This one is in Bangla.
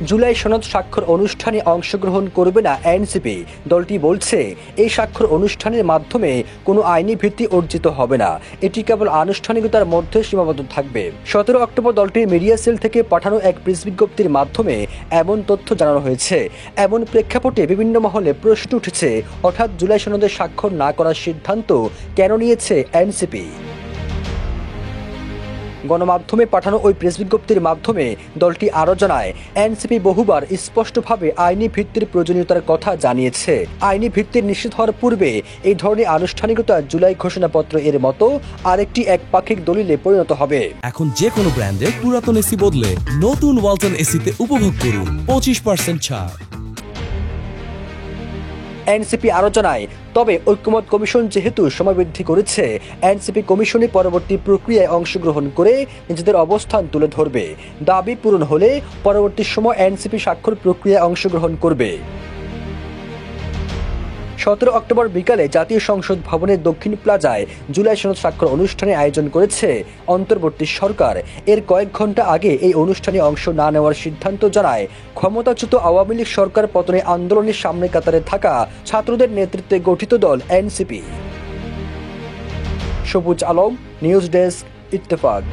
জুলাই সনদ স্বাক্ষর অনুষ্ঠানে অংশগ্রহণ করবে না এনসিপি। দলটি বলছে, এই স্বাক্ষর অনুষ্ঠানের মাধ্যমে কোনো আইনি ভিত্তি অর্জিত হবে না, এটি কেবল আনুষ্ঠানিকতার মধ্যে সীমাবদ্ধ থাকবে। 17 অক্টোবর দলটির মিডিয়া সেল থেকে পাঠানো এক প্রেস বিজ্ঞপ্তির মাধ্যমে এমন তথ্য জানানো হয়েছে। এমন প্রেক্ষাপটে বিভিন্ন মহলে প্রশ্ন উঠেছে, হঠাৎ জুলাই সনদে স্বাক্ষর না করার সিদ্ধান্ত কেন নিয়েছে এনসিপি? গণমাধ্যমে পাঠানো ওই প্রেস বিজ্ঞপ্তির মাধ্যমে দলটি আরও জানায়, এনসিপি বহুবার স্পষ্টভাবে আইনি ভিত্তির প্রয়োজনীয়তার কথা জানিয়েছে। আইনি ভিত্তির নিশ্চিত হওয়ার পূর্বে এই ধরনের আনুষ্ঠানিকতা জুলাই ঘোষণাপত্র এর মতো আরেকটি একপাক্ষিক দলিলে পরিণত হবে। এখন যে কোনো ব্র্যান্ডের পুরাতন এসি বদলে নতুন ওয়ালটন এসিতে উপভোগ করুন 25% ছাড়। এনসিপি আরও জানায়, তবে ঐক্যমত কমিশন যেহেতু সময় বৃদ্ধি করেছে, এনসিপি কমিশনে পরবর্তী প্রক্রিয়ায় অংশগ্রহণ করে নিজেদের অবস্থান তুলে ধরবে। দাবি পূরণ হলে পরবর্তী সময় এনসিপি স্বাক্ষর প্রক্রিয়ায় অংশগ্রহণ করবে। 17 অক্টোবর বিকালে জাতীয় সংসদ ভবনের দক্ষিণ প্লাজায় জুলাই সনদ স্বাক্ষর অনুষ্ঠানের আয়োজন করেছে অন্তর্বর্তী সরকার। এর কয়েক ঘন্টা আগে এই অনুষ্ঠানে অংশ না নেওয়ার সিদ্ধান্ত জানায় ক্ষমতাচ্যুত আওয়ামী লীগ সরকার পতনে আন্দোলনের সামনে কাতারে থাকা ছাত্রদের নেতৃত্বে গঠিত দল এনসিপি। সবুজ আলম, নিউজ ডেস্ক, ইত্তেফাক।